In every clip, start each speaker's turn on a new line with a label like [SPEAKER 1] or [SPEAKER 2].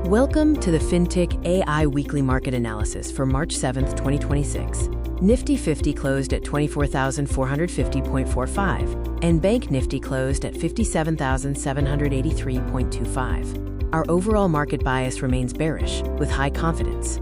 [SPEAKER 1] Welcome to the FinTickAI Weekly Market Analysis for March 7, 2026. Nifty 50 closed at 24,450.45, and Bank Nifty closed at 57,783.25. Our overall market bias remains bearish, with high confidence.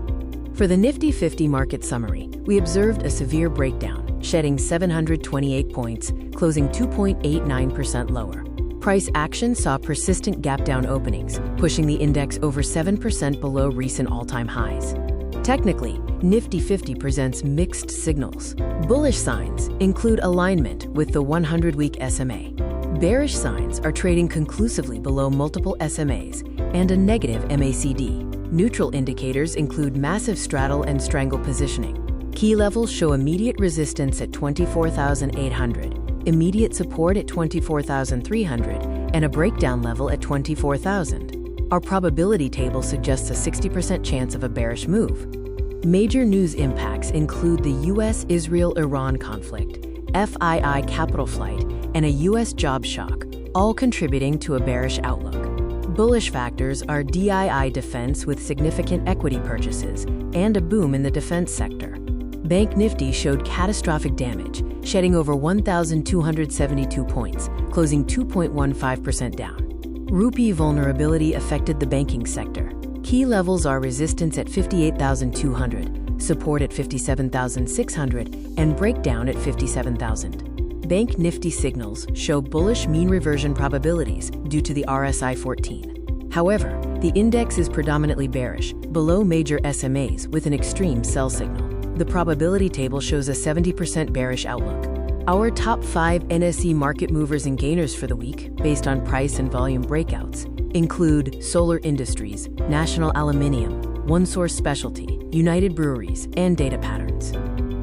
[SPEAKER 1] For the Nifty 50 market summary, we observed a severe breakdown, shedding 728 points, closing 2.89% lower. Price action saw persistent gap-down openings, pushing the index over 7% below recent all-time highs. Technically, Nifty 50 presents mixed signals. Bullish signs include alignment with the 100-week SMA. Bearish signs are trading conclusively below multiple SMAs and a negative MACD. Neutral indicators include massive straddle and strangle positioning. Key levels show immediate resistance at 24,800. Immediate support at 24,300, and a breakdown level at 24,000. Our probability table suggests a 60% chance of a bearish move. Major news impacts include the U.S.-Israel-Iran conflict, FII capital flight, and a U.S. job shock, all contributing to a bearish outlook. Bullish factors are DII defense with significant equity purchases and a boom in the defense sector. Bank Nifty showed catastrophic damage, shedding over 1,272 points, closing 2.15% down. Rupee vulnerability affected the banking sector. Key levels are resistance at 58,200, support at 57,600, and breakdown at 57,000. Bank Nifty signals show bullish mean reversion probabilities due to the RSI 14. However, the index is predominantly bearish, below major SMAs with an extreme sell signal. The probability table shows a 70% bearish outlook. Our top 5 NSE market movers and gainers for the week, based on price and volume breakouts, include Solar Industries, National Aluminium, OneSource Specialty, United Breweries, and Data Patterns.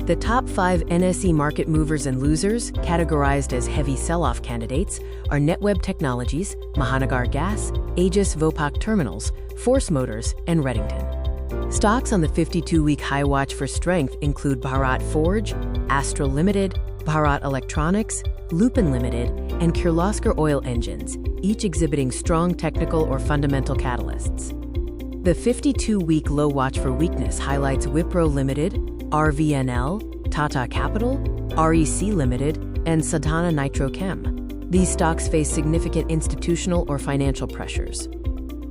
[SPEAKER 1] The top 5 NSE market movers and losers, categorized as heavy sell-off candidates, are NetWeb Technologies, Mahanagar Gas, Aegis Vopak Terminals, Force Motors, and Reddington. Stocks on the 52-week high watch for strength include Bharat Forge, Astral Limited, Bharat Electronics, Lupin Limited, and Kirloskar Oil Engines, each exhibiting strong technical or fundamental catalysts. The 52-week low watch for weakness highlights Wipro Limited, RVNL, Tata Capital, REC Limited, and Sadhana Nitrochem. These stocks face significant institutional or financial pressures.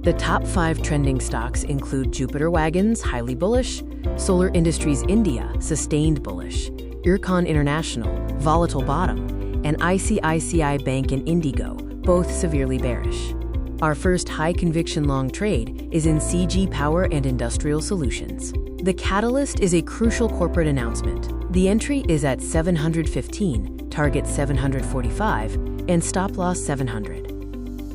[SPEAKER 1] The top 5 trending stocks include Jupiter Wagons, highly bullish, Solar Industries India, sustained bullish, Ircon International, volatile bottom, and ICICI Bank and Indigo, both severely bearish. Our first high-conviction long trade is in CG Power and Industrial Solutions. The catalyst is a crucial corporate announcement. The entry is at 715, target 745, and stop loss 700.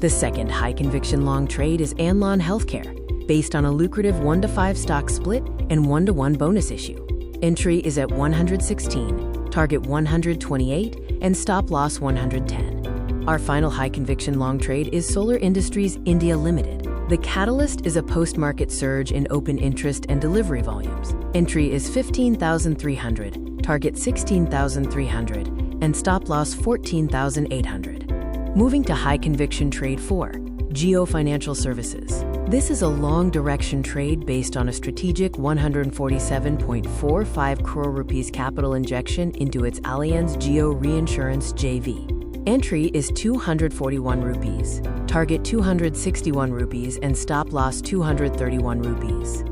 [SPEAKER 1] The second high-conviction long trade is Anlon Healthcare, based on a lucrative 1-to-5 stock split and 1-to-1 bonus issue. Entry is at 116, target 128, and stop loss 110. Our final high-conviction long trade is Solar Industries India Limited. The catalyst is a post-market surge in open interest and delivery volumes. Entry is 15,300, target 16,300, and stop loss 14,800. Moving to high conviction trade 4, Geo Financial Services. This is a long duration trade based on a strategic 147.45 crore rupees capital injection into its Allianz Geo Reinsurance JV. Entry is 241 rupees, target 261 rupees, and stop loss 231 rupees.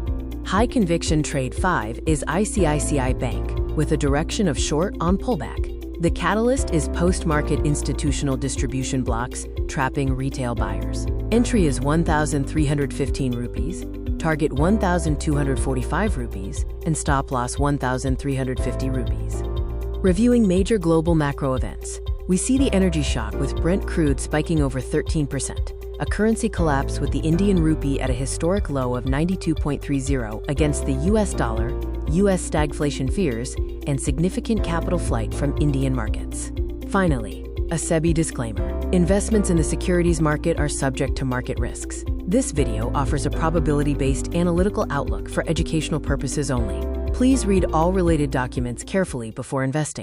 [SPEAKER 1] High conviction trade 5 is ICICI Bank, with a direction of short on pullback. The catalyst is post-market institutional distribution blocks trapping retail buyers. Entry is 1,315 rupees, target 1,245 rupees, and stop loss 1,350 rupees. Reviewing major global macro events, we see the energy shock with Brent Crude spiking over 13%, a currency collapse with the Indian rupee at a historic low of 92.30 against the US dollar, US stagflation fears, and significant capital flight from Indian markets. Finally, a SEBI disclaimer. Investments in the securities market are subject to market risks. This video offers a probability-based analytical outlook for educational purposes only. Please read all related documents carefully before investing.